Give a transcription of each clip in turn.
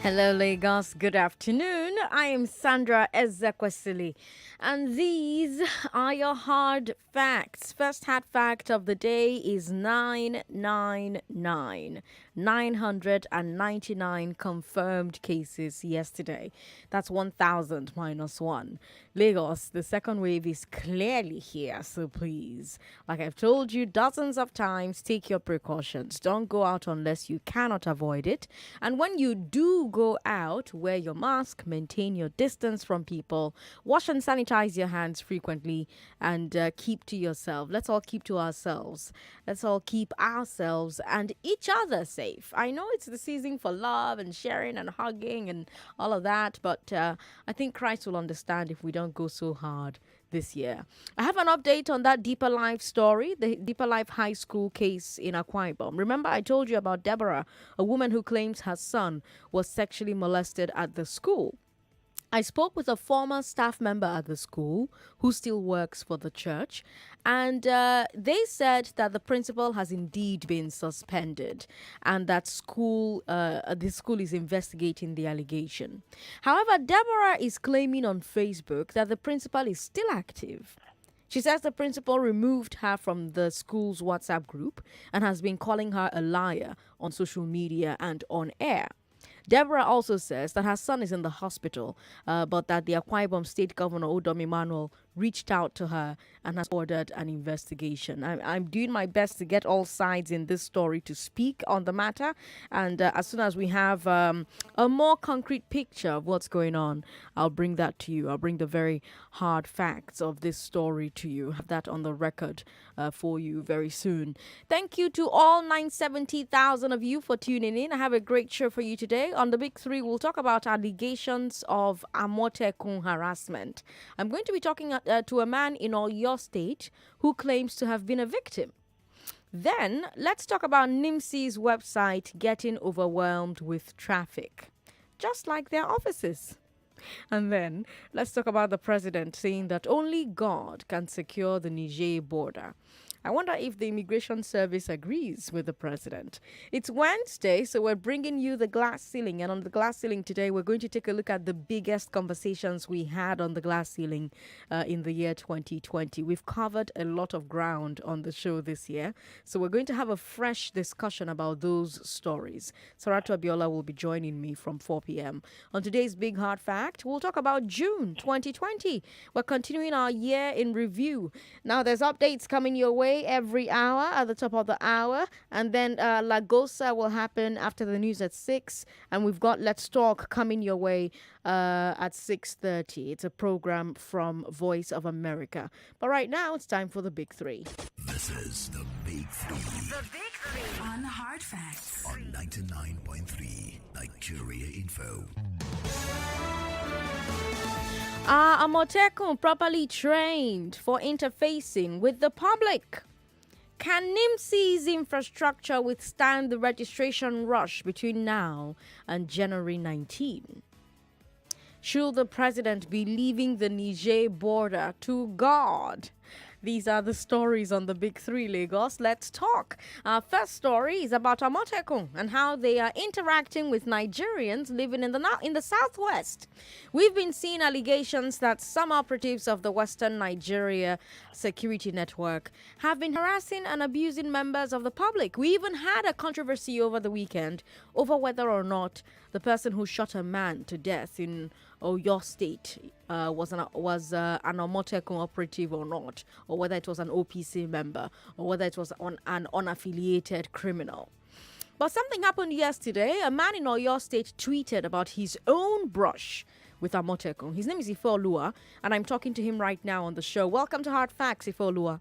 Hello, Lagos. Good afternoon. I am Sandra Ezekwesili, and these are your hard facts. First hard fact of the day is 999. 999 confirmed cases yesterday. That's 1,000 minus 1. Lagos, the second wave is clearly here, so please, like I've told you dozens of times, take your precautions. Don't go out unless you cannot avoid it. And when you do go out, wear your mask, maintain your distance from people, wash and sanitize your hands frequently, and keep to yourself. Let's all keep to ourselves. Let's all keep ourselves and each other safe. I know it's the season for love and sharing and hugging and all of that, but I think Christ will understand if we don't go so hard this year. I have an update on that Deeper Life story, the Deeper Life High School case in Akwa Ibom. Remember, I told you about Deborah, a woman who claims her son was sexually molested at the school. I spoke with a former staff member at the school who still works for the church, and they said that the principal has indeed been suspended and that the school is investigating the allegation. However, Deborah is claiming on Facebook that the principal is still active. She says the principal removed her from the school's WhatsApp group and has been calling her a liar on social media and on air. Deborah also says that her son is in the hospital, but that the Akwa Ibom State Governor Odom Emmanuel reached out to her and has ordered an investigation. I'm doing my best to get all sides in this story to speak on the matter, and as soon as we have a more concrete picture of what's going on, I'll bring that to you. I'll bring the very hard facts of this story to you. Have that on the record for you very soon. Thank you to all 970,000 of you for tuning in. I have a great show for you today. On the Big Three, we'll talk about allegations of Amotekun harassment. I'm going to be talking to a man in Oyo State who claims to have been a victim. Then, let's talk about NIMSI's website getting overwhelmed with traffic, just like their offices. And then, let's talk about the president saying that only God can secure the Niger border. I wonder if the Immigration Service agrees with the president. It's Wednesday, so we're bringing you the glass ceiling. And on the glass ceiling today, we're going to take a look at the biggest conversations we had on the glass ceiling in the year 2020. We've covered a lot of ground on the show this year, so we're going to have a fresh discussion about those stories. Saratu Abiola will be joining me from 4 p.m. On today's Big Hard Fact, we'll talk about June 2020. We're continuing our year in review. Now, there's updates coming your way every hour at the top of the hour, and then Lagosa will happen after the news at 6, and we've got Let's Talk coming your way at 6:30. It's a program from Voice of America. But right now, it's time for the Big Three. This is the Big Three. The Big Three on Hard Facts on 99.3 Nigeria Info. Are Amotekun properly trained for interfacing with the public? Can NIMSI's infrastructure withstand the registration rush between now and January 19? Should the president be leaving the Niger border to God? These are the stories on the Big Three, Lagos. Let's talk. Our first story is about Amotekun and how they are interacting with Nigerians living in the southwest. We've been seeing allegations that some operatives of the Western Nigeria security network have been harassing and abusing members of the public. We even had a controversy over the weekend over whether or not the person who shot a man to death in Oyo State was an Amotekun operative or not, or whether it was an OPC member, or whether it was an unaffiliated criminal. But something happened yesterday. A man in Oyo State tweeted about his own brush with Amotekun. His name is Ifeoluwa, and I'm talking to him right now on the show. Welcome to Hard Facts, Ifeoluwa.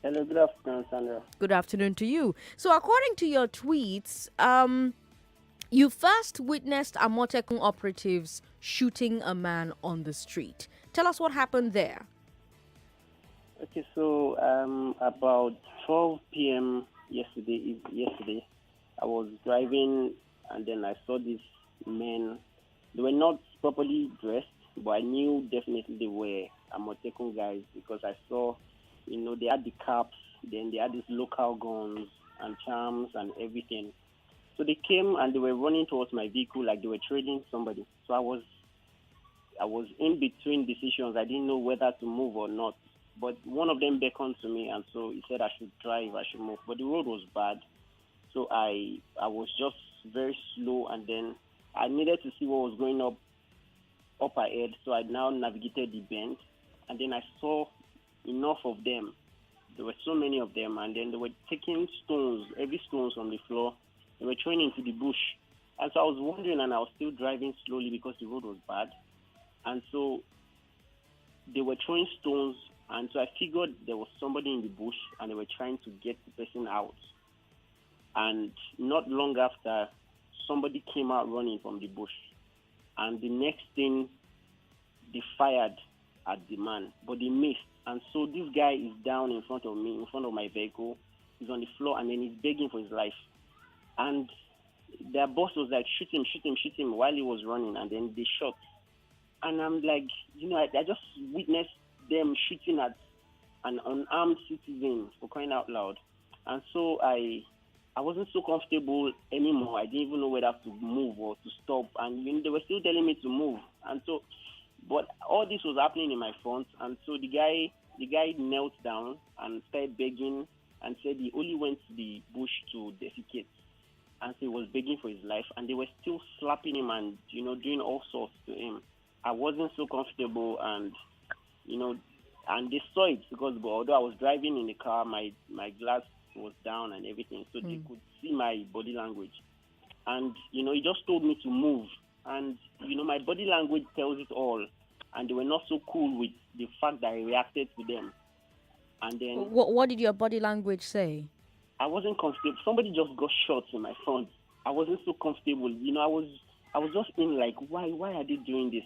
Hello, good afternoon, Sandra. Good afternoon to you. So according to your tweets, you first witnessed Amotekun operatives shooting a man on the street. Tell us what happened there. Okay, so about 12 p.m. yesterday, I was driving and then I saw these men. They were not properly dressed, but I knew definitely they were Amotekun guys because I saw, they had the caps, then they had these local guns and charms and everything. So they came and they were running towards my vehicle like they were trading somebody. So I was in between decisions. I didn't know whether to move or not. But one of them beckoned to me, and so he said I should drive, I should move. But the road was bad, so I was just very slow, and then I needed to see what was going up ahead. So I now navigated the bend, and then I saw enough of them. There were so many of them, and then they were taking stones, heavy stones from the floor. They were throwing into the bush. And so I was wondering, and I was still driving slowly because the road was bad. And so they were throwing stones, and so I figured there was somebody in the bush, and they were trying to get the person out. And not long after, somebody came out running from the bush. And the next thing, they fired at the man, but they missed. And so this guy is down in front of me, in front of my vehicle. He's on the floor, and then he's begging for his life. And their boss was like, shoot him, shoot him, shoot him, while he was running, and then they shot. And I'm like, I just witnessed them shooting at an unarmed citizen, for crying out loud. And so I wasn't so comfortable anymore. I didn't even know whether to move or to stop. And they were still telling me to move. And so, but all this was happening in my front. And so the guy knelt down and started begging and said he only went to the bush to defecate. And so he was begging for his life. And they were still slapping him and, doing all sorts to him. I wasn't so comfortable, and and they saw it because although I was driving in the car, my glass was down and everything, so they could see my body language. And he just told me to move, and my body language tells it all. And they were not so cool with the fact that I reacted to them. And then What did your body language say? I wasn't comfortable. Somebody just got shot in my front. I wasn't so comfortable. I was just in like, why are they doing this?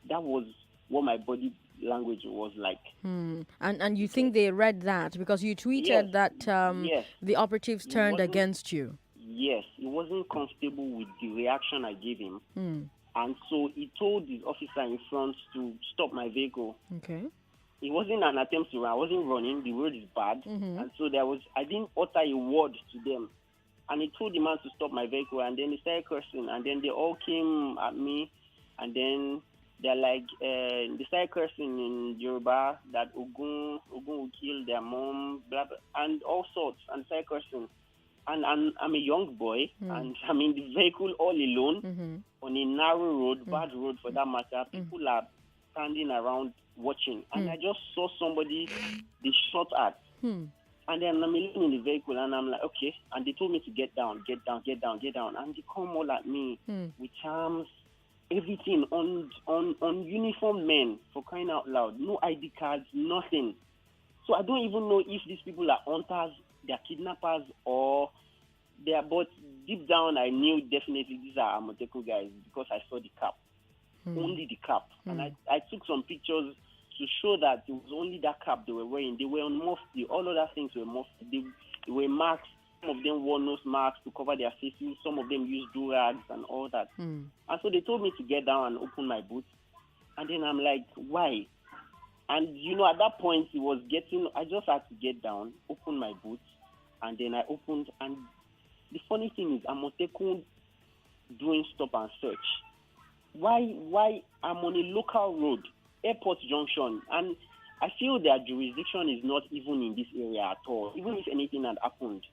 That was what my body language was like. And you think they read that because you tweeted that Yes. the operatives turned against you? Yes, he wasn't comfortable with the reaction I gave him. And so he told his officer in front to stop my vehicle. Okay. It wasn't an attempt to run. I wasn't running. The road is bad. And so I didn't utter a word to them. And he told the man to stop my vehicle, and then he started cursing. And then they all came at me, and then they're like, they started cursing in Yoruba that Ogun will kill their mom, blah, blah, and all sorts, and started cursing. And I'm a young boy, and I'm in the vehicle all alone on a narrow road, bad road for that matter. People are standing around watching, and I just saw somebody they shot at. And then I'm alone in the vehicle, and I'm like, okay. And they told me to get down. And they come all at me with charms, everything on uniformed men, for crying out loud. No ID cards, nothing. So I don't even know if these people are hunters, they're kidnappers, or they are. But deep down, I knew definitely these are Amotekun guys because I saw the cap, only the cap. And I took some pictures to show that it was only that cap they were wearing. They were on mufti. All other things were mufti. They were masks. Some of them wore nose masks to cover their faces. Some of them used do-rags and all that. And so they told me to get down and open my boots. And then I'm like, why? And, at that point, I just had to get down, open my boots, and then I opened. And the funny thing is, Amotekun doing stop and search. Why I'm on a local road, airport junction, and I feel their jurisdiction is not even in this area at all, even if anything had happened.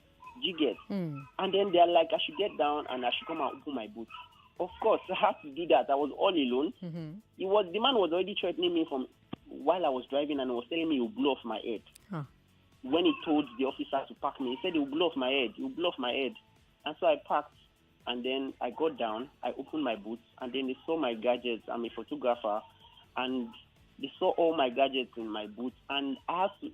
Do you get? And then they're like, I should get down and I should come and open my boots. Of course, I had to do that. I was all alone. The man was already threatening me from while I was driving, and was telling me he will blow off my head. When he told the officer to park me, he said he will blow off my head. He will blow off my head. And so I parked, and then I got down. I opened my boots, and then they saw my gadgets. I'm a photographer, and they saw all my gadgets in my boots. And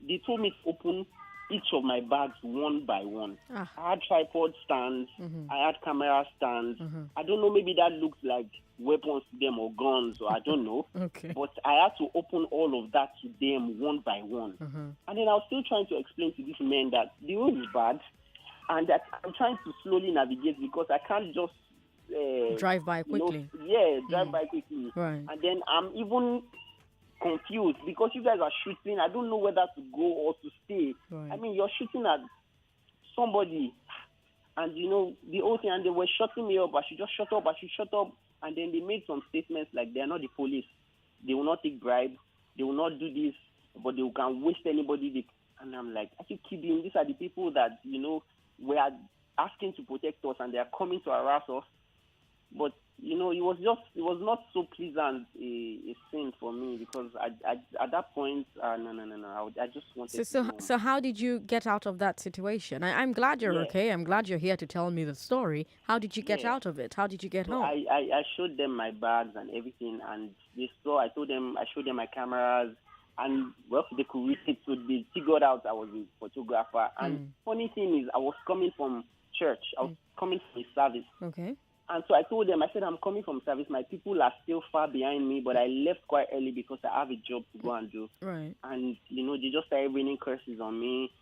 they told me to open each of my bags one by one. I had tripod stands. I had camera stands. I don't know, maybe that looks like weapons to them or guns, or I don't know. Okay. But I had to open all of that to them one by one. And then I was still trying to explain to these men that the road is bad and that I'm trying to slowly navigate because I can't just drive by quickly. Drive by quickly. Right. And then I'm even confused because you guys are shooting. I don't know whether to go or to stay. Right. I mean, you're shooting at somebody. And the whole thing, and they were shutting me up. I should just shut up. I should shut up. And then they made some statements like they are not the police. They will not take bribe. They will not do this, but they can waste anybody. And I'm like, are you kidding? These are the people that were asking to protect us, and they are coming to harass us. But it was not so pleasant a scene for me, because at that point, no. I just wanted to go home. So how did you get out of that situation? I'm glad you're okay. I'm glad you're here to tell me the story. How did you get out of it? How did you get home? I showed them my bags and everything, and they saw. I showed them my cameras, and they could read it, so they figured out I was a photographer. And funny thing is, I was coming from church. I was coming from a service. Okay. And so I told them, I said, I'm coming from service. My people are still far behind me, but I left quite early because I have a job to go and do. Right. And, they just started raining curses on me,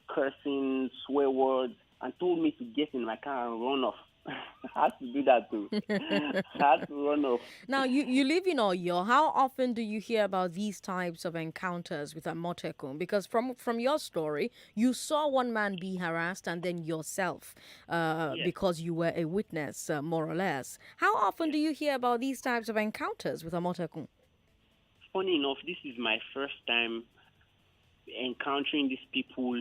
cursing, swear words, and told me to get in my car and run off. I had to do that too. I had to run off. Now, you live in Oyo. How often do you hear about these types of encounters with Amotekun? Because from your story, you saw one man be harassed and then yourself, because you were a witness, more or less. How often do you hear about these types of encounters with Amotekun? Funny enough, this is my first time encountering these people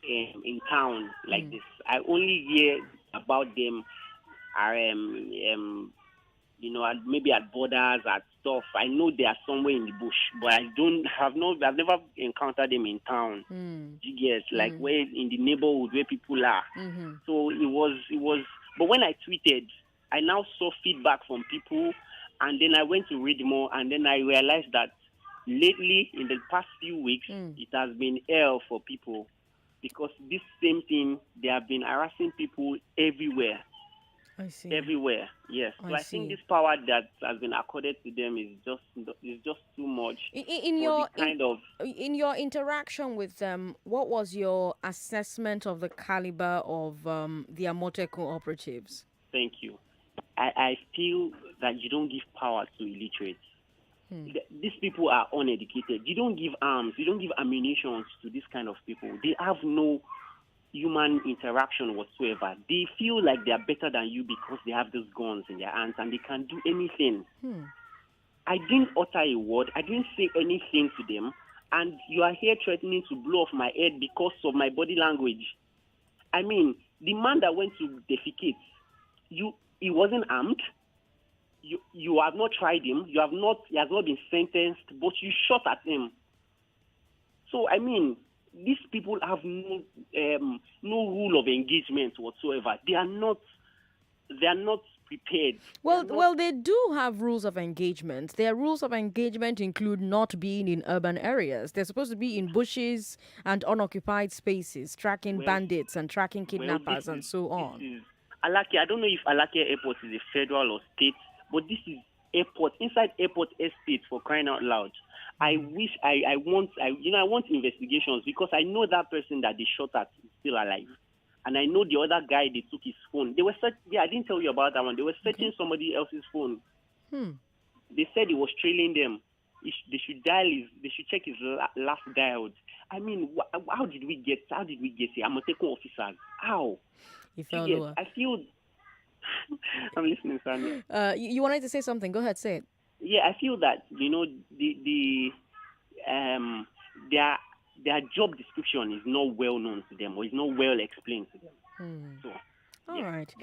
in town like this. I only hear about them maybe at borders, at stuff. I know they are somewhere in the bush, but I've never encountered them in town. You get, like where in the neighborhood where people are. So it was but when I tweeted, I now saw feedback from people, and then I went to read more, and then I realized that lately, in the past few weeks, it has been hell for people. Because this same thing, they have been harassing people everywhere. I see. Everywhere, yes. So I think this power that has been accorded to them is just too much. In your interaction with them, what was your assessment of the caliber of the Amotekun operatives? Thank you. I feel that you don't give power to illiterates. These people are uneducated. You don't give arms, you don't give ammunition to this kind of people. They have no human interaction whatsoever. They feel like they are better than you because they have those guns in their hands and they can do anything. I didn't utter a word. I didn't say anything to them. And you are here threatening to blow off my head because of my body language. I mean, the man that went to defecate, he wasn't armed. You have not tried him. He has not been sentenced, but you shot at him. So I mean, these people have no rule of engagement whatsoever. They are not prepared. Well, they do have rules of engagement. Their rules of engagement include not being in urban areas. They're supposed to be in bushes and unoccupied spaces, tracking bandits and tracking kidnappers and so on. Alake, I don't know if Alake Airport is a federal or state, but this is airport, inside airport estate, for crying out loud. I want investigations, because I know that person that they shot at is still alive. And I know the other guy, they took his phone. They were I didn't tell you about that one. They were searching somebody else's phone. They said he was trailing them. They should check his last dialed. I mean, how did we get here? Amotekun officers. How? I feel. I'm listening, Sandra. You wanted to say something? Go ahead, say it. Yeah, I feel that their job description is not well known to them, or is not well explained to them. So, all right.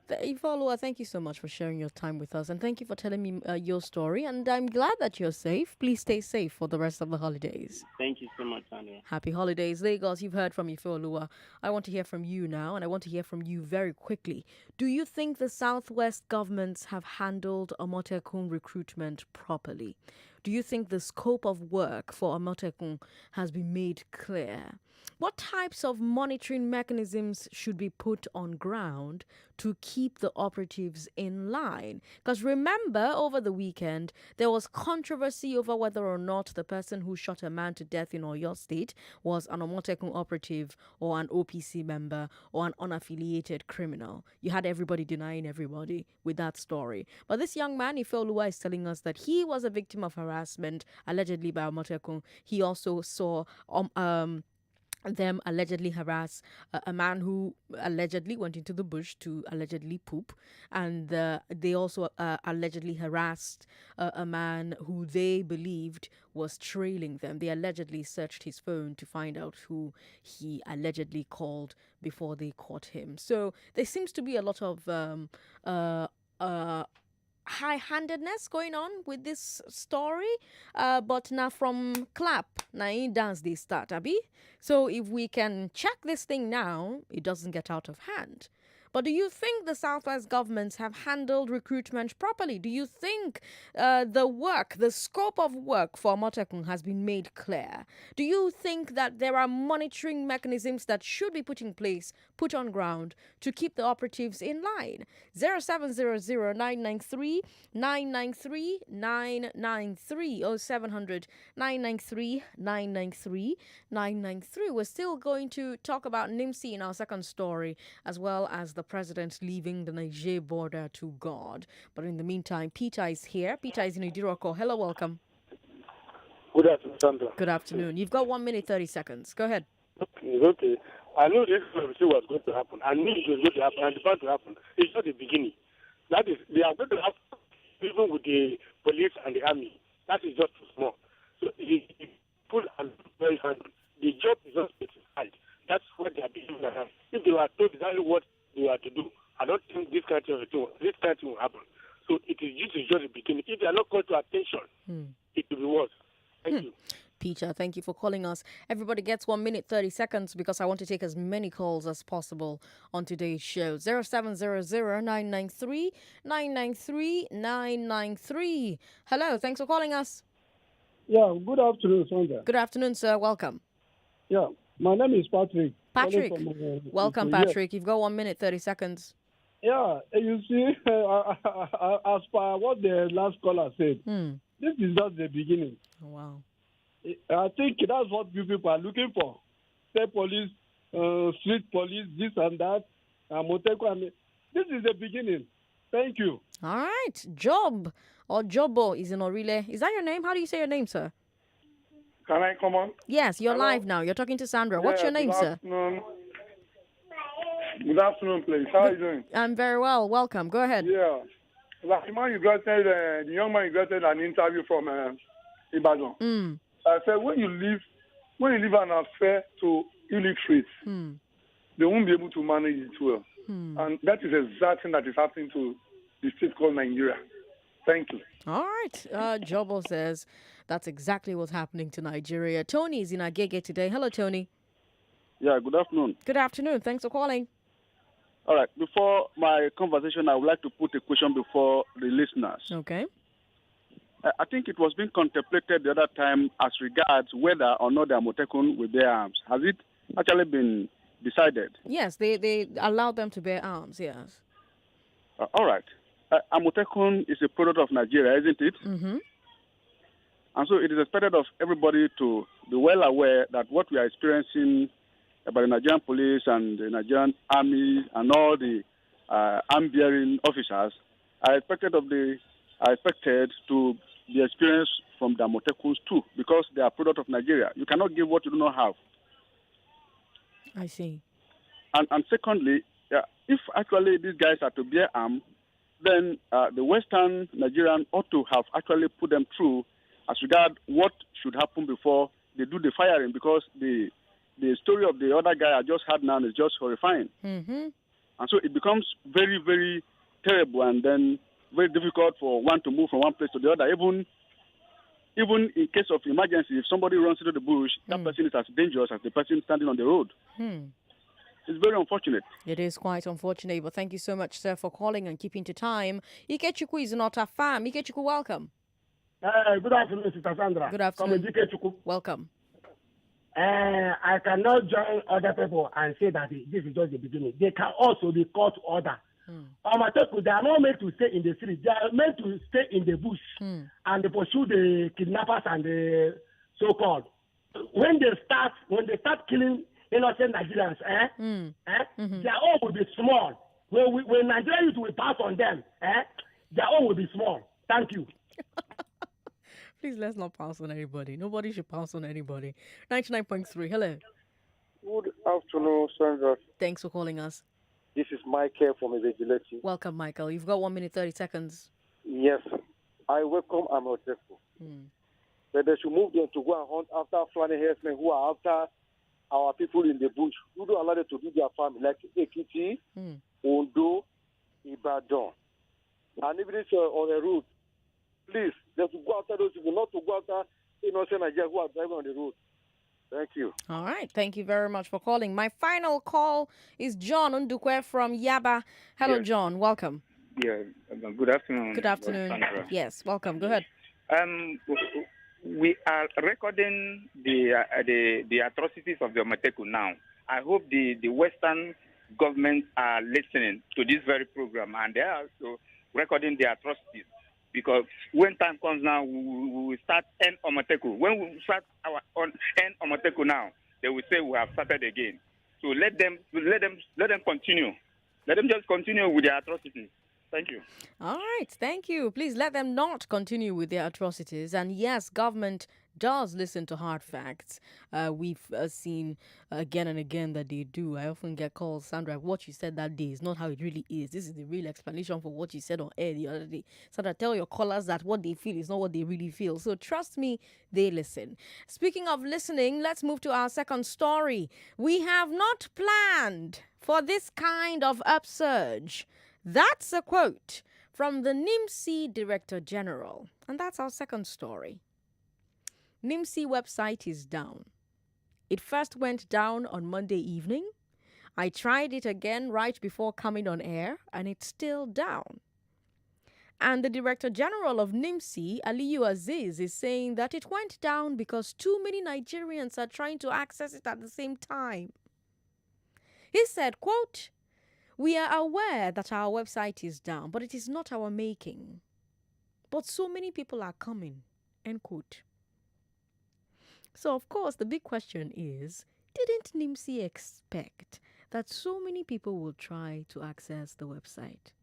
Ifeoluwa, thank you so much for sharing your time with us, and thank you for telling me your story. And I'm glad that you're safe. Please stay safe for the rest of the holidays. Thank you so much, Sandra. Happy holidays, Lagos. You've heard from Ifeoluwa. I want to hear from you now, and I want to hear from you very quickly. Do you think the Southwest governments have handled Amotekun recruitment properly? Do you think the scope of work for Amotekun has been made clear? What types of monitoring mechanisms should be put on ground to keep the operatives in line? Because remember, over the weekend, there was controversy over whether or not the person who shot a man to death in Oyo State was an Amotekun operative or an OPC member or an unaffiliated criminal. You had everybody denying everybody with that story. But this young man, Ifeoluwa, is telling us that he was a victim of harassment, allegedly by Amotekun. He also saw them allegedly harass a man who allegedly went into the bush to allegedly poop, and they also allegedly harassed a man who they believed was trailing them. They allegedly searched his phone to find out who he allegedly called before they caught him. So there seems to be a lot of high-handedness going on with this story, but now from clap now in dance they start, abi. So if we can check this thing now, it doesn't get out of hand. But do you think the Southwest governments have handled recruitment properly? Do you think the scope of work for Amotekun has been made clear? Do you think that there are monitoring mechanisms that should be put in place, put on ground to keep the operatives in line? 0700 993 993 993 0700 993 993 993. We're still going to talk about NIMSI in our second story, as well as the president leaving the Niger border to God. But in the meantime, Peter is here. Peter is in Idiroko. Hello, welcome. Good afternoon, Sandra. Good afternoon. You've got 1 minute, 30 seconds. Go ahead. Okay. I know this was going to happen. I knew it was going to happen and it's about to happen. It's not the beginning. That is, they are going to happen even with the police and the army. That is just too small. So the people are very hungry. The job is not specified. That's what they are doing. If they were told exactly what they are to do, I don't think this kind of thing will happen. So it is just the beginning. If they are not called to attention, it will be worse. Thank you. Peter, thank you for calling us. Everybody gets 1 minute, 30 seconds because I want to take as many calls as possible on today's show. 0700 993 993 993. Hello, thanks for calling us. Yeah, good afternoon, Sandra. Good afternoon, sir. Welcome. Yeah, my name is Patrick. Patrick, welcome, Patrick. You've got 1 minute, 30 seconds. Yeah, you see, as per what the last caller said, this is just the beginning. Oh, wow. I think that's what people are looking for. State police, street police, this and that, Amotekun. This is the beginning. Thank you. All right. Job or Jobo is in Orile. Is that your name? How do you say your name, sir? Can I come on? Yes, you're Hello? live now. You're talking to Sandra. What's your name, sir? Good afternoon, please. How are you doing? I'm very well. Welcome. Go ahead. Yeah. Like the man you got said, the young man you got said an interview from Ibadan. I said when you leave an affair to illiterates, they won't be able to manage it well. And that is exactly that is happening to the state called Nigeria. Thank you. All right. Jobo says that's exactly what's happening to Nigeria. Tony is in Agege today. Hello, Tony. Yeah, good afternoon. Good afternoon. Thanks for calling. All right. Before my conversation, I would like to put a question before the listeners. Okay. I think it was being contemplated the other time as regards whether or not the Amotekun will bear arms. Has it actually been decided? Yes, they allowed them to bear arms, yes. All right. Amotekun is a product of Nigeria, isn't it? Mm-hmm. And so it is expected of everybody to be well aware that what we are experiencing by the Nigerian police and the Nigerian army and all the arm-bearing officers are expected to be experienced from the Amotekuns too, because they are a product of Nigeria. You cannot give what you do not have. I see. And secondly, if actually these guys are to bear arms, then the Western Nigerian ought to have actually put them through as regard what should happen before they do the firing, because the story of the other guy I just had now is just horrifying. Mm-hmm. And so it becomes very, very terrible and then very difficult for one to move from one place to the other. Even in case of emergency, if somebody runs into the bush, that person is as dangerous as the person standing on the road. It's very unfortunate. It is quite unfortunate, but thank you so much, sir, for calling and keeping to time. Ikechukwu is not a fan. Ikechukwu, welcome. Good afternoon, Sister Sandra. Good afternoon. Ikechukwu. Welcome. I cannot join other people and say that this is just the beginning. They can also be court order. Amotekun, they are not meant to stay in the street. They are meant to stay in the bush and pursue the kidnappers and the so-called. When they start killing innocent Nigerians, their own will be small. When Nigerians will pass on them, their own will be small. Thank you. Please, let's not pounce on anybody. Nobody should pounce on anybody. 99.3, hello. Good afternoon, Sandra. Thanks for calling us. This is Michael from Ezekwesili. Welcome, Michael. You've got 1 minute, 30 seconds. Yes, I welcome Amotekun. But they should move them to go and hunt after flying herdsmen who are after our people in the bush, who don't allow them to do their farm, like Ekiti, Ondo, Ibadan. And even if on the road, please, they should go after those people, not to go after innocent Nigerians who are driving on the road. Thank you. All right. Thank you very much for calling. My final call is John Undukwe from Yaba. Hello, Yes. John. Welcome. Yeah, good afternoon. Good afternoon. Sandra. Yes, welcome. Go ahead. We are recording the atrocities of the Amotekun now. I hope the Western governments are listening to this very program, and they are also recording the atrocities. Because when time comes now, we will start end Amotekun. When we start our end Amotekun now, they will say we have started again. So let them continue. Let them just continue with their atrocities. Thank you. All right. Thank you. Please let them not continue with their atrocities. And yes, government does listen to hard facts. We've seen again and again that they do. I often get calls, Sandra, what you said that day is not how it really is. This is the real explanation for what you said on air the other day. Sandra, tell your callers that what they feel is not what they really feel. So trust me, they listen. Speaking of listening, let's move to our second story. We have not planned for this kind of upsurge. That's a quote from the NIMC Director General. And that's our second story. NIMC website is down. It first went down on Monday evening. I tried it again right before coming on air, and it's still down. And the Director General of NIMC, Aliyu Aziz, is saying that it went down because too many Nigerians are trying to access it at the same time. He said, quote, "We are aware that our website is down, but it is not our making. But so many people are coming," end quote. So, of course, the big question is, didn't NIMC expect that so many people will try to access the website?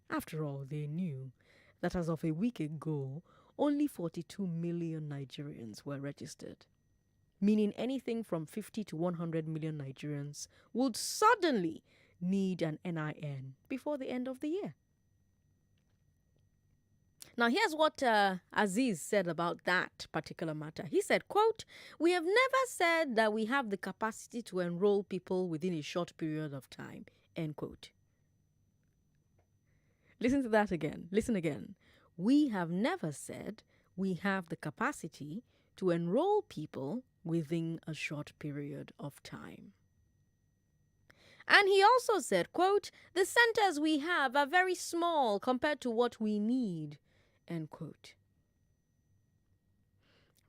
After all, they knew that as of a week ago, only 42 million Nigerians were registered, meaning anything from 50 to 100 million Nigerians would suddenly need an NIN before the end of the year. Now, here's what Aziz said about that particular matter. He said, quote, "We have never said that we have the capacity to enroll people within a short period of time," end quote. Listen to that again. Listen again. We have never said we have the capacity to enroll people within a short period of time. And he also said, quote, "The centers we have are very small compared to what we need," end quote.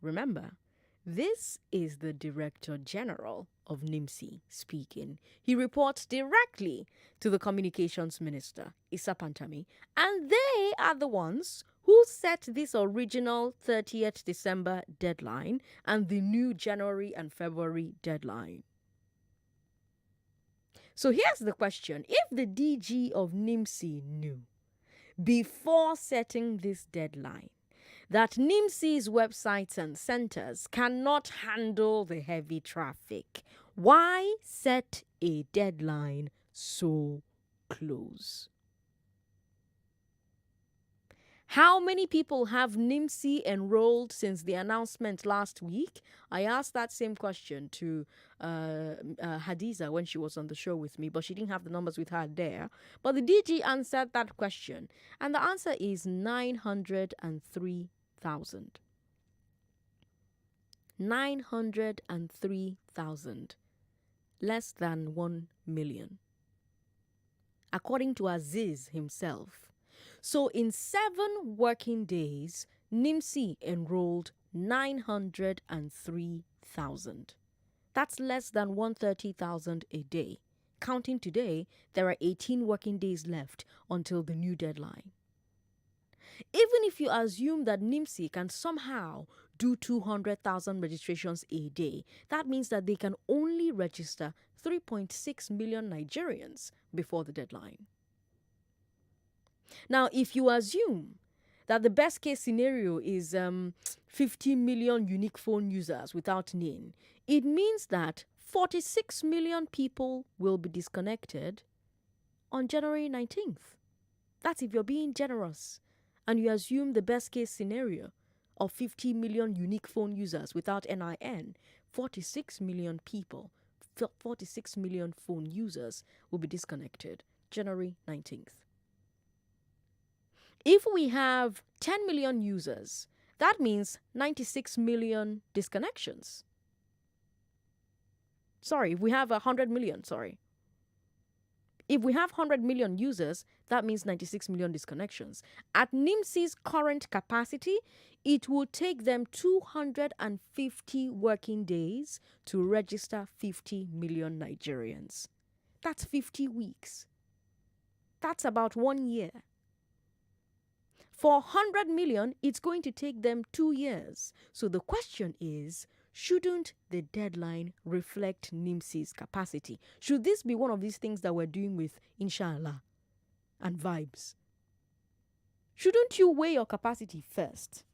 Remember, this is the Director General of NIMC speaking. He reports directly to the Communications Minister, Issa Pantami, and they are the ones who set this original 30th December deadline and the new January and February deadline. So here's the question. If the DG of NIMC knew before setting this deadline that NIMC's websites and centers cannot handle the heavy traffic, why set a deadline so close? How many people have NIMC enrolled since the announcement last week? I asked that same question to Hadiza when she was on the show with me, but she didn't have the numbers with her there. But the DG answered that question, and the answer is 903,000. 903,000. Less than 1 million. According to Aziz himself. So in 7 working days, NIMC enrolled 903,000. That's less than 130,000 a day. Counting today, there are 18 working days left until the new deadline. Even if you assume that NIMC can somehow do 200,000 registrations a day, that means that they can only register 3.6 million Nigerians before the deadline. Now, if you assume that the best case scenario is 50 million unique phone users without NIN, it means that 46 million people will be disconnected on January 19th. That's if you're being generous and you assume the best case scenario of 50 million unique phone users without NIN. 46 million people, 46 million phone users will be disconnected January 19th. If we have 10 million users, that means 96 million disconnections. Sorry, if we have 100 million, If we have 100 million users, that means 96 million disconnections. At NIMSI's current capacity, it will take them 250 working days to register 50 million Nigerians. That's 50 weeks. That's about 1 year. For 100 million, it's going to take them 2 years. So the question is, shouldn't the deadline reflect NIMSI's capacity? Should this be one of these things that we're doing with inshallah and vibes? Shouldn't you weigh your capacity first?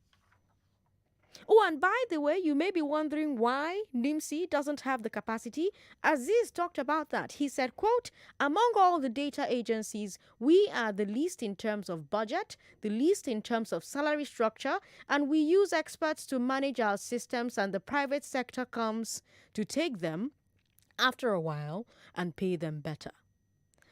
Oh, and by the way, you may be wondering why NIMSI doesn't have the capacity. Aziz talked about that. He said, quote, among all the data agencies, we are the least in terms of budget, the least in terms of salary structure, and we use experts to manage our systems, and the private sector comes to take them after a while and pay them better.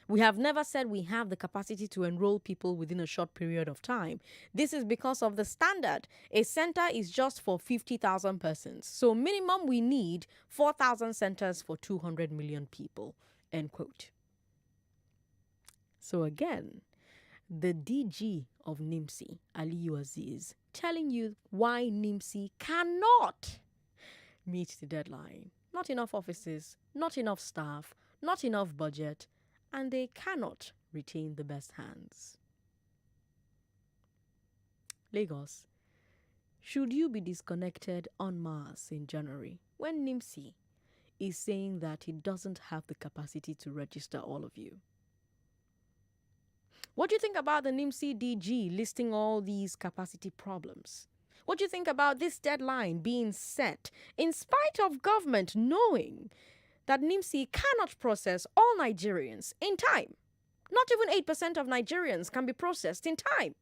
We have never said we have the capacity to enroll people within a short period of time. This is because of the standard. A center is just for 50,000 persons. So minimum we need 4,000 centers for 200 million people. End quote. So again, the DG of NIMSI, Aliyu Aziz, telling you why NIMSI cannot meet the deadline. Not enough offices, not enough staff, not enough budget, and they cannot retain the best hands. Lagos, should you be disconnected en masse in January when NIMSI is saying that it doesn't have the capacity to register all of you? What do you think about the NIMSI DG listing all these capacity problems? What do you think about this deadline being set in spite of government knowing that NIMSI cannot process all Nigerians in time? Not even 8% of Nigerians can be processed in time.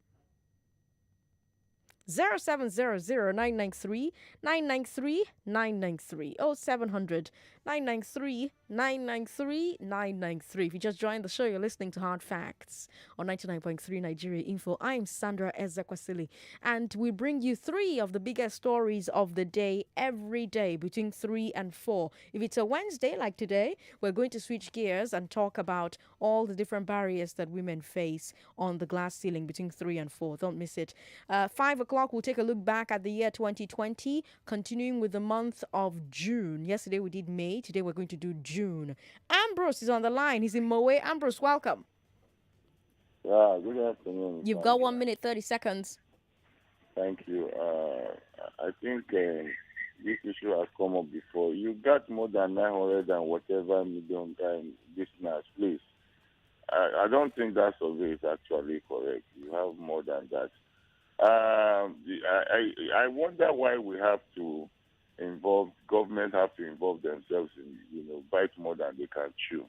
0700-993-993-993 0700 993-993-993. If you just joined the show, you're listening to Hard Facts on 99.3 Nigeria Info. I'm Sandra Ezekwesili, and we bring you 3 of the biggest stories of the day every day between 3 and 4. If it's a Wednesday like today, we're going to switch gears and talk about all the different barriers that women face on the glass ceiling between 3 and 4. Don't miss it. 5 o'clock, we'll take a look back at the year 2020, continuing with the month of June. Yesterday we did May. Today we're going to do June. Ambrose is on the line. He's in Moe. Ambrose, welcome. Yeah, good afternoon. You've got 1 minute, 30 seconds. Thank you. I think this issue has come up before. You got more than 900 and whatever million listeners, please. I don't think that survey is actually correct. You have more than that. I wonder why we have to government have to involve themselves in, bite more than they can chew.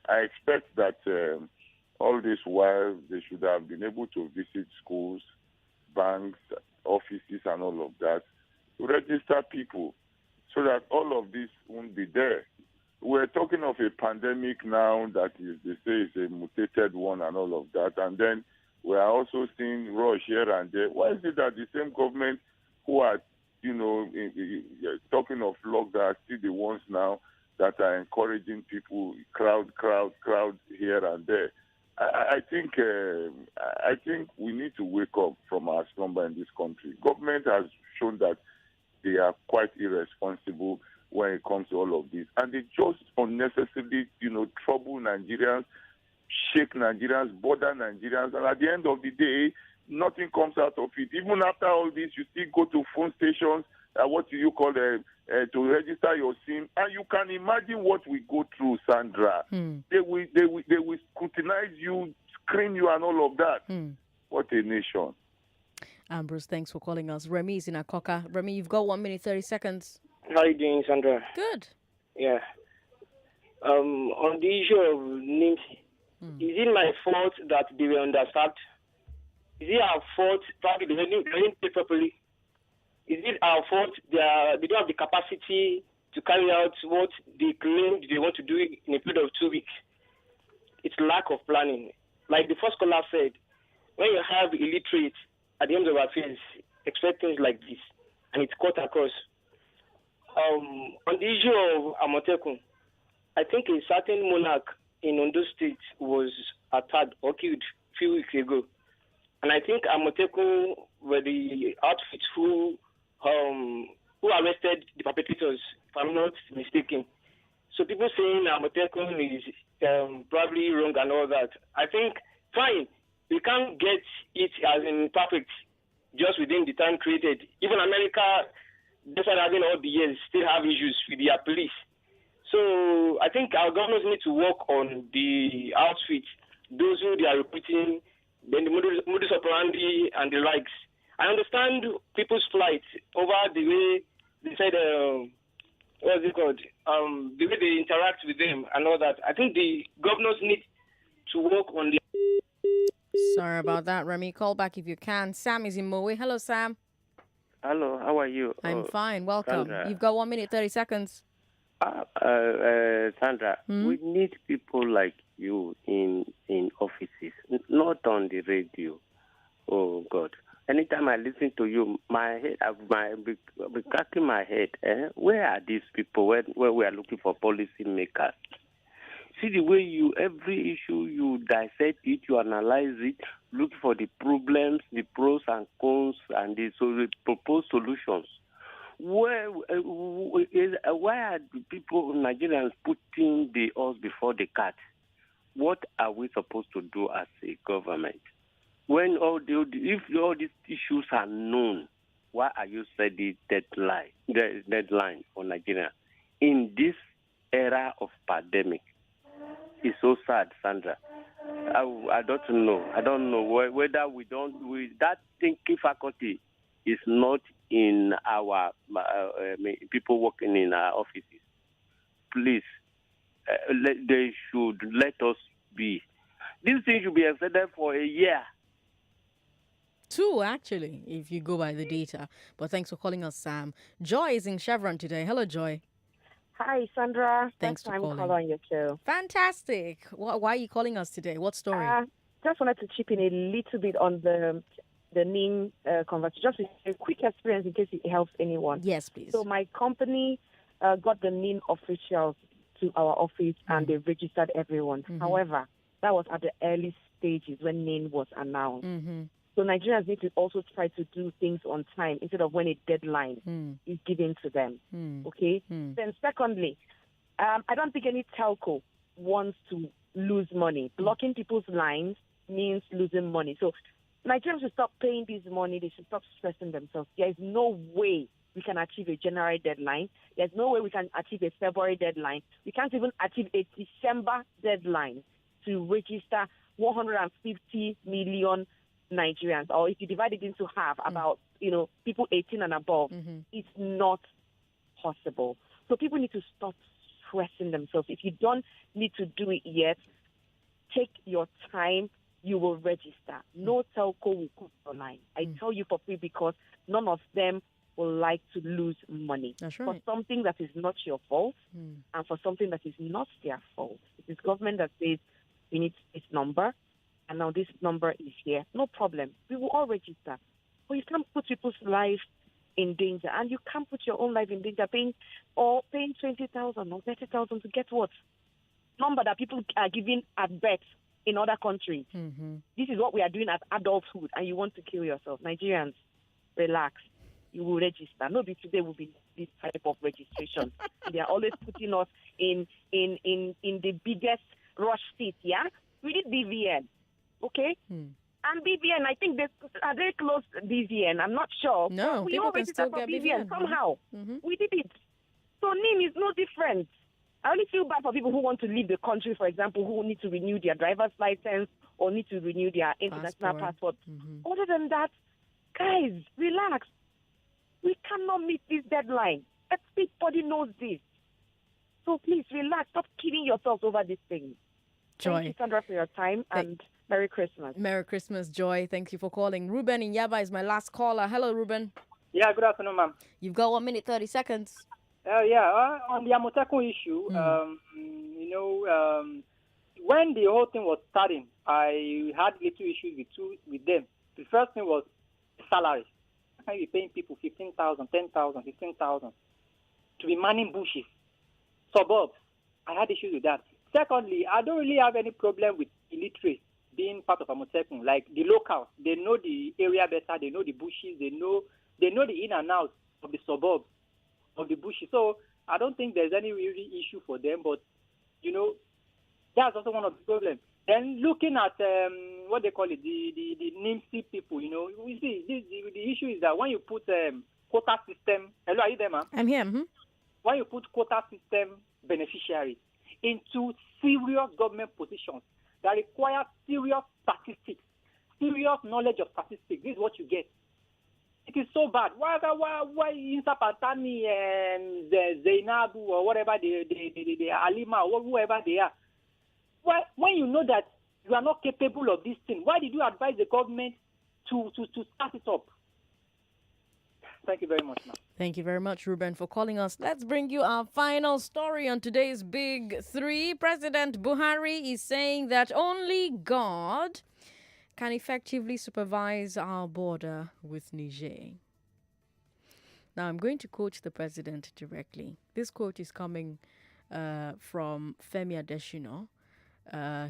I expect that all this while they should have been able to visit schools, banks, offices and all of that to register people so that all of this won't be there. We're talking of a pandemic now that is, they say, is a mutated one and all of that, and then we are also seeing rush here and there. Why is it that the same government who are, talking of lockdown are still the ones now that are encouraging people, crowd here and there? I think we need to wake up from our slumber in this country. Government has shown that they are quite irresponsible when it comes to all of this, and they just unnecessarily, trouble Nigerians, shake Nigerians, bother Nigerians, and at the end of the day, nothing comes out of it. Even after all this, you still go to phone stations, to register your SIM, and you can imagine what we go through, Sandra. They will scrutinize you, screen you, and all of that. What a nation. Ambrose, thanks for calling us. Remy is in Akoka. Remy, you've got 1 minute, 30 seconds. How are you doing, Sandra? Good. Yeah. On the issue of names, is it my fault that they were understaffed? Is it our fault probably they didn't pay properly? Is it our fault they don't have the capacity to carry out what they claimed they want to do in a period of 2 weeks? It's lack of planning. Like the first caller said, when you have illiterate at the end of affairs, expect things like this, and it's cut across. On the issue of Amotekun, I think a certain monarch in Ondo State was attacked or killed a few weeks ago. And I think Amotekun were the outfits who arrested the perpetrators, if I'm not mistaken. So people saying Amotekun is probably wrong and all that. I think, fine, we can't get it as in perfect just within the time created. Even America, despite having all the years, still have issues with their police. So I think our governors need to work on the outfits, those who they are recruiting, then the modus operandi and the likes. I understand people's plight over the way they said, what's it called? The way they interact with them and all that. I think the governors need to work on the... Sorry about that, Remy. Call back if you can. Sam is in Moe. Hello, Sam. Hello, how are you? I'm fine. Welcome. Sandra. You've got 1 minute, 30 seconds. Sandra, we need people like you in offices, not on the radio. Oh, God. Anytime I listen to you, my head, I'll be cracking my head. Where are these people where we are looking for policy makers? See the way every issue you dissect it, you analyze it, look for the problems, the pros and cons, and the proposed solutions. Why are the people, Nigerians, putting the horse before the cart? What are we supposed to do as a government? When if all these issues are known, why are you setting the deadline for Nigeria in this era of pandemic? It's so sad, Sandra. I don't know. I don't know whether that thinking faculty is not in our people working in our offices. Please, they should let us be. This thing should be extended for a year. 2, actually, if you go by the data. But thanks for calling us, Sam. Joy is in Chevron today. Hello, Joy. Hi, Sandra. Thanks for calling. Call on your show. Fantastic. Why are you calling us today? What story? Just wanted to chip in a little bit on the NIM conversation. Just a quick experience in case it helps anyone. Yes, please. So my company got the NIM officials to our office and they registered everyone. However, that was at the early stages when NIM was announced. So Nigerians need to also try to do things on time instead of when a deadline is given to them. Okay? Then secondly, I don't think any telco wants to lose money. Blocking people's lines means losing money. So Nigerians should stop paying this money. They should stop stressing themselves. There is no way we can achieve a January deadline. There's no way we can achieve a February deadline. We can't even achieve a December deadline to register 150 million Nigerians, or if you divide it into half, about people 18 and above, it's not possible. So people need to stop stressing themselves. If you don't need to do it yet, take your time. You will register. No telco will cook your line. I tell you for free because none of them will like to lose money. That's right. For something that is not your fault and for something that is not their fault. It is government that says we need this number. And now this number is here. No problem. We will all register. But you can't put people's life in danger. And you can't put your own life in danger paying 20,000 or 30,000 to get what? Number that people are giving at birth in other countries. This is what we are doing at adulthood, and you want to kill yourself. Nigerians, relax. You will register. Nobody today will be this type of registration. They are always putting us in the biggest rush seat, yeah? We did BVN. Okay? And BVN, I think they closed BVN. I'm not sure. No, we people all can registered still for get BVN BVN. somehow. We did it. So NIM is no different. I only feel bad for people who want to leave the country, for example, who need to renew their driver's license or need to renew their international passport. Other than that, guys, relax. We cannot meet this deadline. Everybody knows this. So please relax. Stop killing yourselves over these things. Joy. Thank you, Sandra, for your time, and Merry Christmas. Merry Christmas, Joy. Thank you for calling. Ruben in Yaba is my last caller. Hello, Ruben. Yeah, good afternoon, ma'am. You've got 1 minute, 30 seconds. On the Amotekun issue, when the whole thing was starting, I had little issues with them. The first thing was salary. How you paying people 15,000, 10,000, 15,000 to be manning bushes, suburbs? I had issues with that. Secondly, I don't really have any problem with illiterates being part of Amotekun. Like the locals, they know the area better, they know the bushes, they know the in and out of the suburbs, of the bushes. So I don't think there's any really issue for them, but, that's also one of the problems. Then looking at what they call it, the NIMSI people, we see the issue is that when you put quota system, hello, are you there, ma'am? I'm here. When you put quota system beneficiaries into serious government positions that require serious statistics, serious knowledge of statistics, this is what you get. It is so bad. Why Insa Pantani and Zainabu or whatever the Alima or whoever they are? Why, when you know that you are not capable of this thing, why did you advise the government to start it up? Thank you very much, ma'am. Thank you very much, Ruben, for calling us. Let's bring you our final story on today's Big Three. President Buhari is saying that only God can effectively supervise our border with Niger. Now, I'm going to quote the president directly. This quote is coming from Femi Adesina,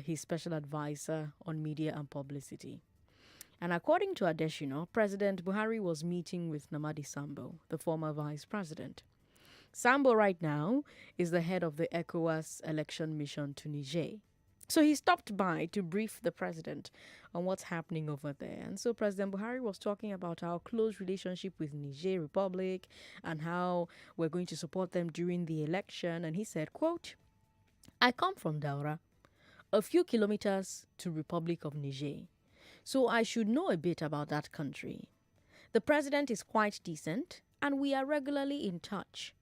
his special advisor on media and publicity. And according to Adesina, President Buhari was meeting with Namadi Sambo, the former vice president. Sambo right now is the head of the ECOWAS election mission to Niger. So he stopped by to brief the president on what's happening over there. And so President Buhari was talking about our close relationship with Niger Republic and how we're going to support them during the election. And he said, quote, I come from Daura, a few kilometers to Republic of Niger. So I should know a bit about that country. The president is quite decent and we are regularly in touch.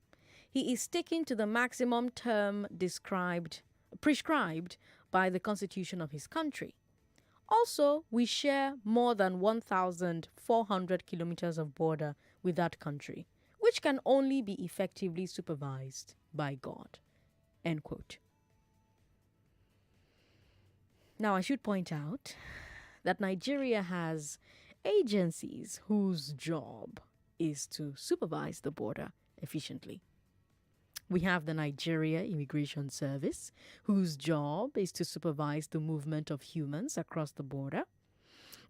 He is sticking to the maximum term prescribed by the constitution of his country. Also, we share more than 1,400 kilometers of border with that country, which can only be effectively supervised by God. End quote. Now, I should point out that Nigeria has agencies whose job is to supervise the border efficiently. We have the Nigeria Immigration Service, whose job is to supervise the movement of humans across the border.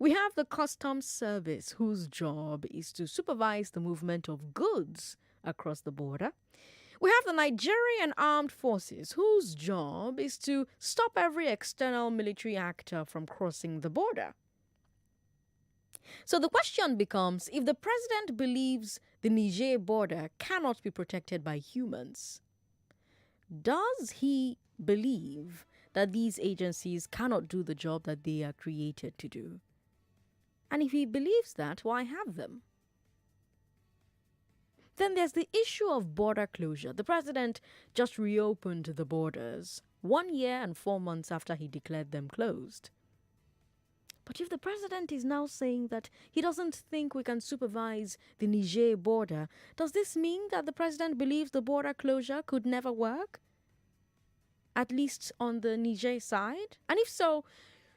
We have the Customs Service, whose job is to supervise the movement of goods across the border. We have the Nigerian Armed Forces, whose job is to stop every external military actor from crossing the border. So the question becomes, if the president believes the Niger border cannot be protected by humans, does he believe that these agencies cannot do the job that they are created to do? And if he believes that, why have them? Then there's the issue of border closure. The president just reopened the borders 1 year and 4 months after he declared them closed. But if the president is now saying that he doesn't think we can supervise the Niger border, does this mean that the president believes the border closure could never work? At least on the Niger side? And if so,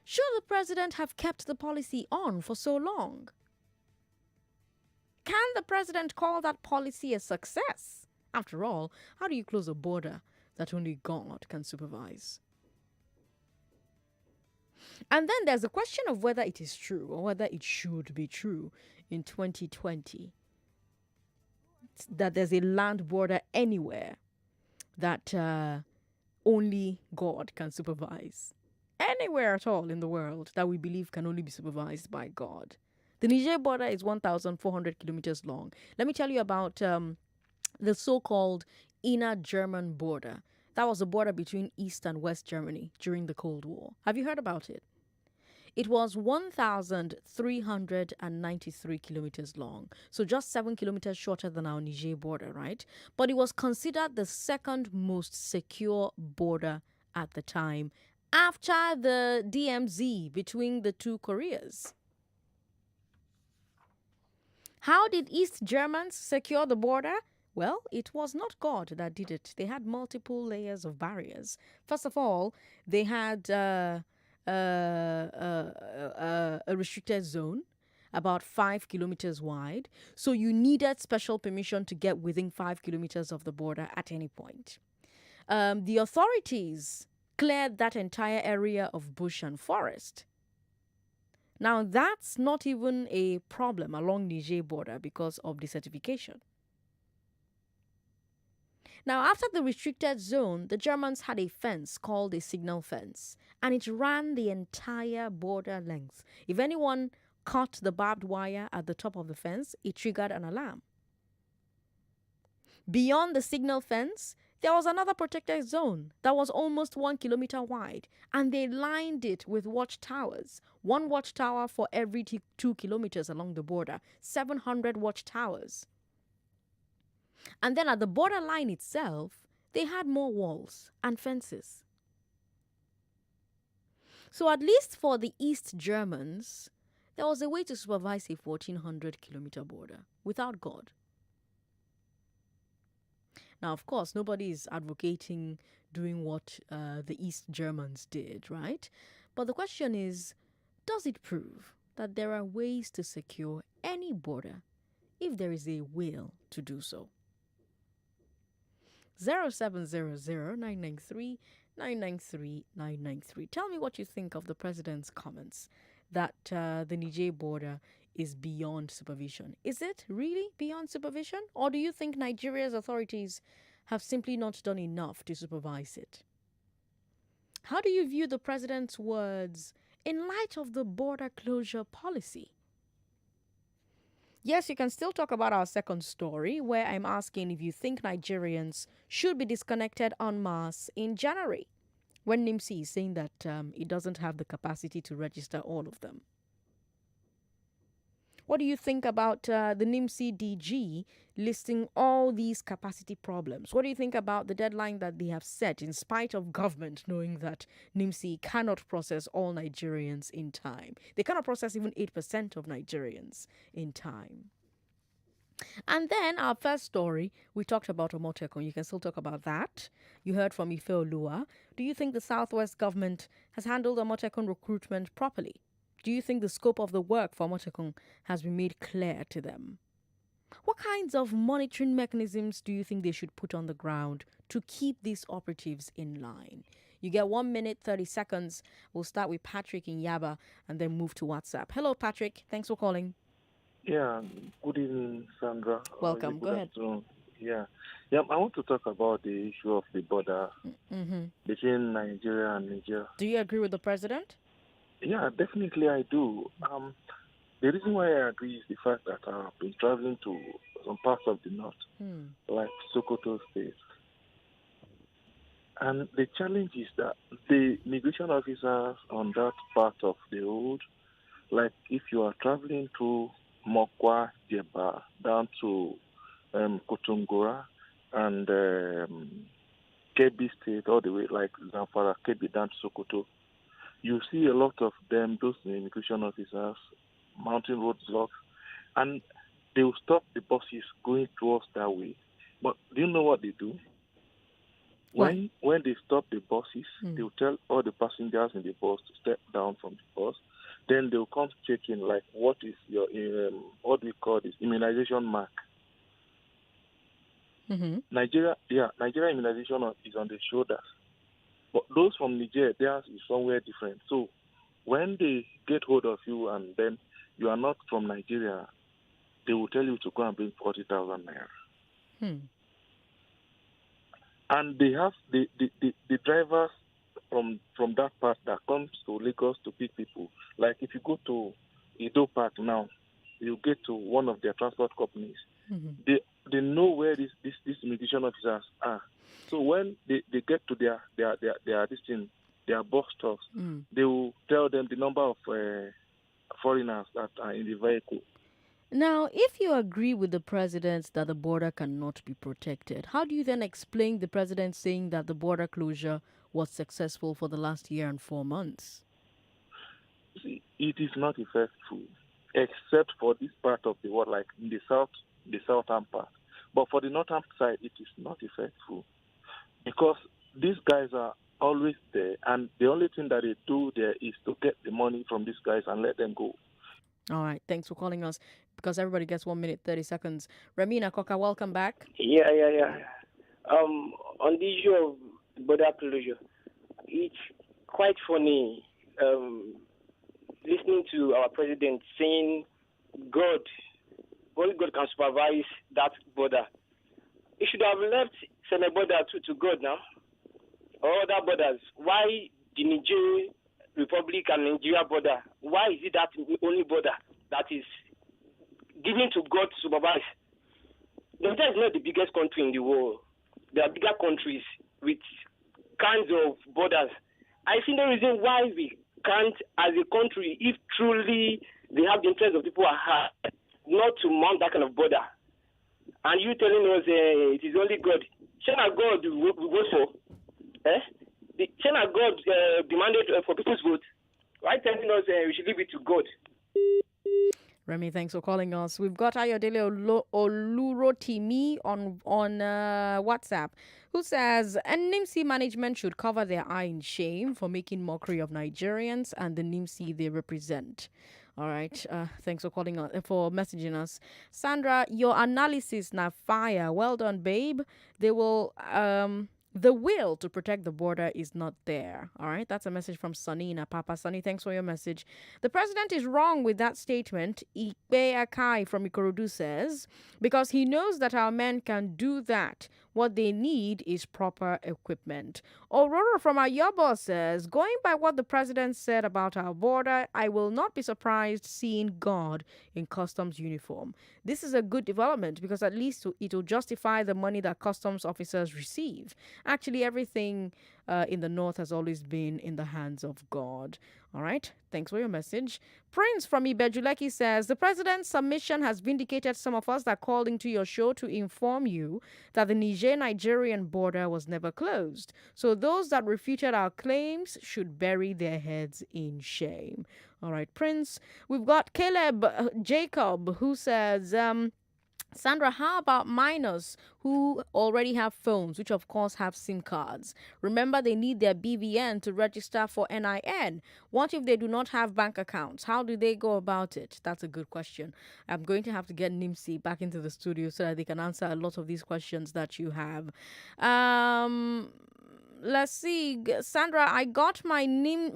should the president have kept the policy on for so long? Can the president call that policy a success? After all, how do you close a border that only God can supervise? And then there's the question of whether it is true or whether it should be true in 2020 that there's a land border anywhere that only God can supervise. Anywhere at all in the world that we believe can only be supervised by God. The Niger border is 1,400 kilometers long. Let me tell you about the so-called inner German border. That was the border between East and West Germany during the Cold War. Have you heard about it? It was 1,393 kilometers long, so just 7 kilometers shorter than our Niger border, right? But it was considered the second most secure border at the time, after the DMZ between the two Koreas. How did East Germans secure the border? Well, it was not God that did it. They had multiple layers of barriers. First of all, they had a restricted zone about 5 kilometers wide. So you needed special permission to get within 5 kilometers of the border at any point. The authorities cleared that entire area of bush and forest. Now, that's not even a problem along Niger border because of desertification. Now, after the restricted zone, the Germans had a fence called a signal fence, and it ran the entire border length. If anyone caught the barbed wire at the top of the fence, it triggered an alarm. Beyond the signal fence, there was another protected zone that was almost 1 kilometer wide, and they lined it with watchtowers. One watchtower for every 2 kilometers along the border, 700 watchtowers. And then at the borderline itself, they had more walls and fences. So at least for the East Germans, there was a way to supervise a 1,400-kilometer border without God. Now, of course, nobody is advocating doing what the East Germans did, right? But the question is, does it prove that there are ways to secure any border if there is a will to do so? 0700-993-993-993. Tell me what you think of the president's comments that the Niger border is beyond supervision. Is it really beyond supervision? Or do you think Nigeria's authorities have simply not done enough to supervise it? How do you view the president's words in light of the border closure policy? Yes, you can still talk about our second story, where I'm asking if you think Nigerians should be disconnected en masse in January, when NIMC is saying that it doesn't have the capacity to register all of them. What do you think about the NIMC DG listing all these capacity problems? What do you think about the deadline that they have set in spite of government knowing that NIMC cannot process all Nigerians in time? They cannot process even 8% of Nigerians in time. And then our first story, we talked about Amotekun. You can still talk about that. You heard from Ife Olua. Do you think the Southwest government has handled Amotekun recruitment properly? Do you think the scope of the work for Amotekun has been made clear to them? What kinds of monitoring mechanisms do you think they should put on the ground to keep these operatives in line? You get 1 minute, 30 seconds. We'll start with Patrick in Yaba and then move to WhatsApp. Hello, Patrick. Thanks for calling. Yeah, good evening, Sandra. Welcome. Go ahead. Afternoon. Yeah, I want to talk about the issue of the border between Nigeria and Niger. Do you agree with the president? Yeah, definitely I do. The reason why I agree is the fact that I've been traveling to some parts of the north, like Sokoto State. And the challenge is that the migration officers on that part of the road, like if you are traveling to Mokwa, Jeba, down to Kotungora and Kebbi State, all the way like Zamfara, Kebbi, down to Sokoto, you see a lot of them, those immigration officers, mounting roadblocks, and they will stop the buses going towards that way. But do you know what they do? When they stop the buses, they will tell all the passengers in the bus to step down from the bus. Then they will come checking, like, what is your, what we call this, immunization mark. Nigeria immunization is on the shoulders. But those from Niger, theirs is somewhere different. So when they get hold of you and then you are not from Nigeria, they will tell you to go and bring 40,000 naira. And they have the drivers from that part that comes to Lagos to pick people. Like if you go to Edo Park now, you get to one of their transport companies. They know where these immigration officers are. So when they get to their bus stops, they will tell tell them the number of foreigners that are in the vehicle. Now, if you agree with the president that the border cannot be protected, how do you then explain the president saying that the border closure was successful for the last year and 4 months? See, it is not effective, except for this part of the world, like in the southern part. But for the northern side, it is not effective because these guys are always there, and the only thing that they do there is to get the money from these guys and let them go. All right, thanks for calling us, because everybody gets 1 minute, 30 seconds. Ramina Koka, welcome back. Yeah. On the issue of border closure, it's quite funny listening to our president saying only God can supervise that border. He should have left Senate border to God now, or other borders. Why the Niger Republic and Nigeria border? Why is it that only border that is given to God to supervise? Nigeria is not the biggest country in the world. There are bigger countries with kinds of borders. I see no reason why we can't, as a country, if truly they have the interest of people at heart, not to mount that kind of border. And you telling us it is only God. China God we vote for. The China God demanded for people's vote. Why telling us we should leave it to God? Remy, thanks for calling us. We've got Ayodele Olurotimi on WhatsApp, who says, NIMC management should cover their eye in shame for making mockery of Nigerians and the NIMC they represent. All right. Thanks for calling us, for messaging us. Sandra, your analysis now fire. Well done, babe. They will the will to protect the border is not there. All right. That's a message from Sunny in Apapa. Sunny, thanks for your message. The president is wrong with that statement. Ikpe Akai from Ikorodu says, because he knows that our men can do that. What they need is proper equipment. Aurora from Ayobo says, going by what the president said about our border, I will not be surprised seeing God in customs uniform. This is a good development because at least it will justify the money that customs officers receive. Actually, everything in the north has always been in the hands of God. All right. Thanks for your message. Prince from Ibejuleki says, the president's submission has vindicated some of us that called into your show to inform you that the Niger-Nigerian border was never closed. So those that refuted our claims should bury their heads in shame. All right, Prince. We've got Caleb Jacob who says, Sandra, how about minors who already have phones, which of course have SIM cards? Remember, they need their BVN to register for NIN. What if they do not have bank accounts? How do they go about it? That's a good question. I'm going to have to get NIMSI back into the studio so that they can answer a lot of these questions that you have. Let's see, Sandra, I got my NIN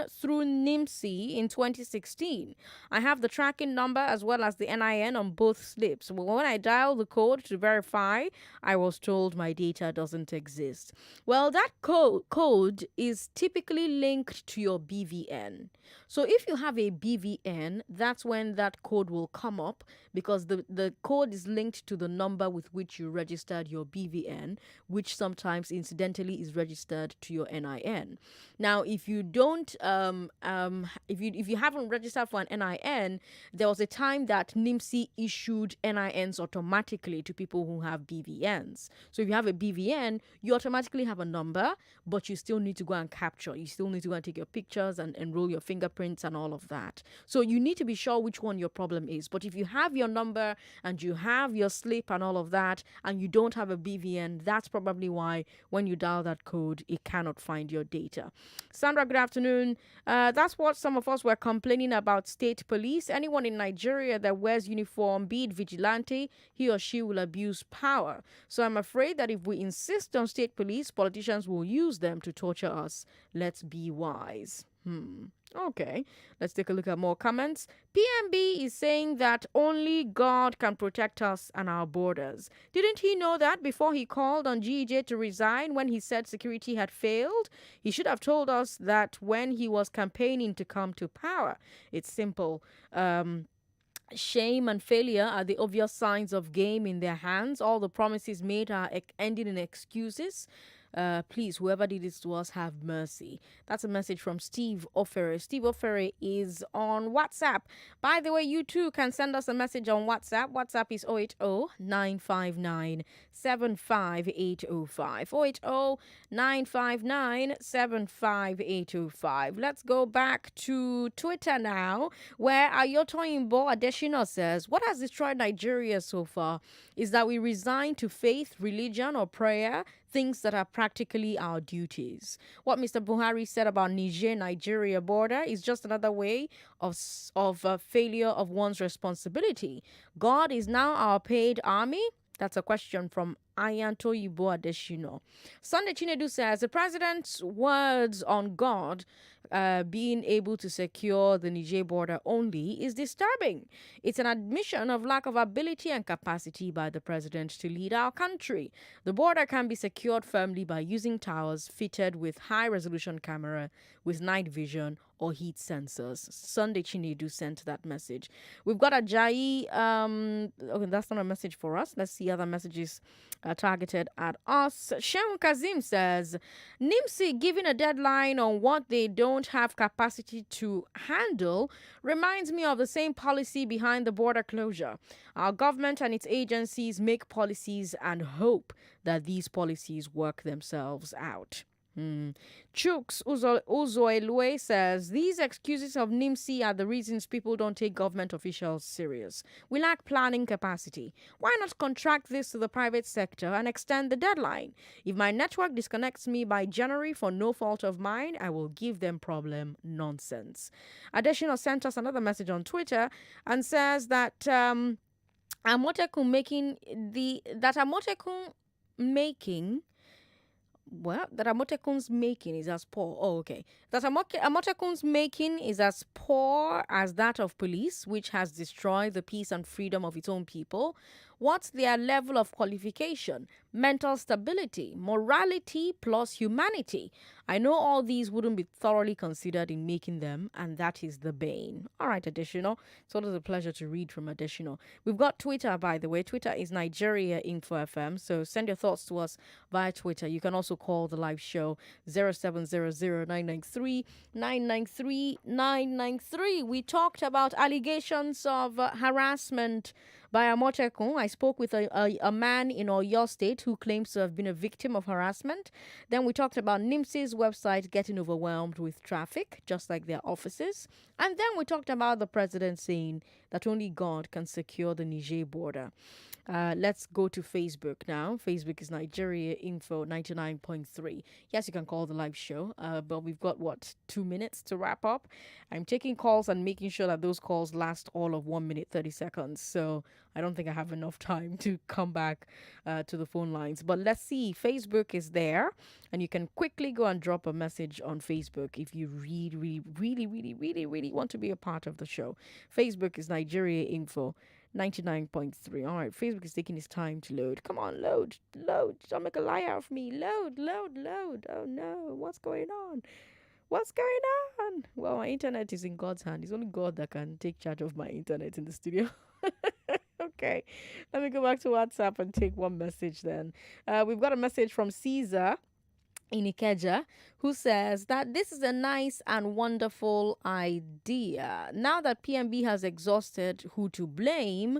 through NIMSI in 2016. I have the tracking number as well as the NIN on both slips. Well, when I dial the code to verify, I was told my data doesn't exist. Well, that code is typically linked to your BVN. So if you have a BVN, that's when that code will come up because the code is linked to the number with which you registered your BVN, which sometimes incidentally is registered to your NIN. Now, if you don't, if you haven't registered for an NIN, there was a time that NIMSI issued NINs automatically to people who have BVNs. So if you have a BVN, you automatically have a number, but you still need to go and capture. You still need to go and take your pictures and enroll your fingerprints and all of that. So you need to be sure which one your problem is. But if you have your number and you have your slip and all of that, and you don't have a BVN, that's probably why when you dial that code, it cannot find your data. Sandra, good afternoon. That's what some of us were complaining about state police. Anyone in Nigeria that wears uniform, be it vigilante, he or she will abuse power. So I'm afraid that if we insist on state police, politicians will use them to torture us. Let's be wise. Okay, let's take a look at more comments. PMB is saying that only God can protect us and our borders. Didn't he know that before he called on GEJ to resign when he said security had failed? He should have told us that when he was campaigning to come to power. It's simple. Shame and failure are the obvious signs of game in their hands. All the promises made are ending in excuses. Please, whoever did this to us, have mercy. That's a message from Steve Ofere. Steve Ofere is on WhatsApp. By the way, you too can send us a message on WhatsApp. WhatsApp is 080-959-75805. 080-959-75805. Let's go back to Twitter now, where Ayotoyinbo Adeshina says, what has destroyed Nigeria so far is that we resign to faith, religion, or prayer, things that are practically our duties. What Mr. Buhari said about Niger border is just another way of failure of one's responsibility. God is now our paid army. That's a question from Ayanto Yibo Adeshino. Sunday Chinedu says the president's words on God being able to secure the Niger border only is disturbing. It's an admission of lack of ability and capacity by the president to lead our country. The border can be secured firmly by using towers fitted with high-resolution camera with night vision or heat sensors. Sunday Chinedu sent that message. We've got Ajayi. Okay, that's not a message for us. Let's see other messages targeted at us. Shehu Kazim says, NIMSI giving a deadline on what they don't have capacity to handle reminds me of the same policy behind the border closure. Our government and its agencies make policies and hope that these policies work themselves out. Chooks Uzoelue says, these excuses of NIMSI are the reasons people don't take government officials serious. We lack planning capacity. Why not contract this to the private sector and extend the deadline? If my network disconnects me by January for no fault of mine, I will give them problem. Nonsense. Additional sent us another message on Twitter and says that Amotekun that Amotekun's making is as poor. Oh, okay. That Amotekun's making is as poor as that of police, which has destroyed the peace and freedom of its own people. What's their level of qualification? Mental stability, morality plus humanity. I know all these wouldn't be thoroughly considered in making them, and that is the bane. All right, Additional. It's always a pleasure to read from Additional. We've got Twitter, by the way. Twitter is Nigeria Info FM, so send your thoughts to us via Twitter. You can also call the live show 0700-993-993. We talked about allegations of harassment by Amotekun. I spoke with a man in Oyo State who claims to have been a victim of harassment. Then we talked about NIMSI's website getting overwhelmed with traffic, just like their offices. And then we talked about the president saying that only God can secure the Niger border. Let's go to Facebook now. Facebook is Nigeria Info 99.3. Yes, you can call the live show, but we've got, 2 minutes to wrap up. I'm taking calls and making sure that those calls last all of 1 minute, 30 seconds. So I don't think I have enough time to come back to the phone lines. But let's see. Facebook is there, and you can quickly go and drop a message on Facebook if you really want to be a part of the show. Facebook is Nigeria Info 99.3. All right, Facebook is taking its time to load. Come on, load. Don't make a liar of me. Load. Oh no, what's going on? Well, my internet is in God's hand. It's only God that can take charge of my internet in the studio. Okay, let me go back to WhatsApp and take one message then. We've got a message from Caesar in Ikeja, who says that this is a nice and wonderful idea. Now that PMB has exhausted who to blame.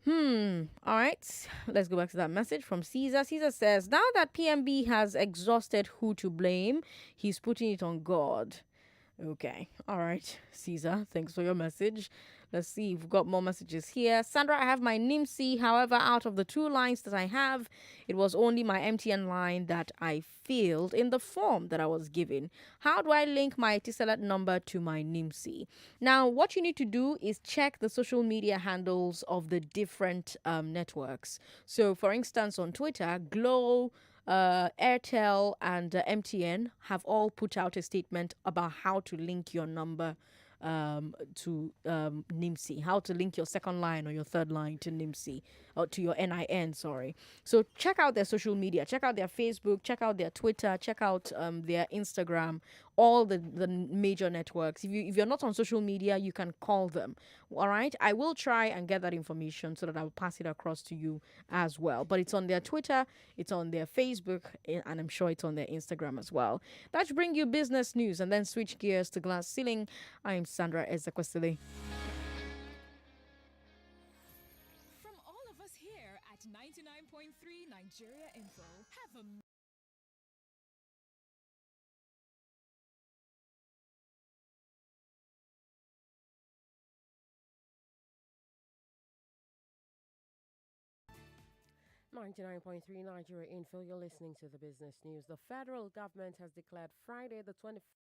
All right, let's go back to that message from Caesar. Caesar says, now that PMB has exhausted who to blame, he's putting it on God. Okay, all right, Caesar, thanks for your message. Let's see, we've got more messages here. Sandra, I have my NIMSI. However, out of the 2 lines that I have, it was only my MTN line that I filled in the form that I was given. How do I link my Etisalat number to my NIMSI? Now, what you need to do is check the social media handles of the different networks. So, for instance, on Twitter, Glow, Airtel, and MTN have all put out a statement about how to link your number to NIMSI, how to link your second line or your third line to NIMSI, or to your NIN, sorry. So check out their social media, check out their Facebook, check out their Twitter, check out their Instagram. all the major networks. If you're not on social media, you can call them. All right, I will try and get that information so that I'll pass it across to you as well. But it's on their Twitter, it's on their Facebook, and I'm sure it's on their Instagram as well. That should bring you business news, and then switch gears to glass ceiling. I'm Sandra Ezekwesili. From all of us here at 99.3 Nigeria Info, have a .3 Nigeria Info, you're listening to the business news. The federal government has declared Friday the 25th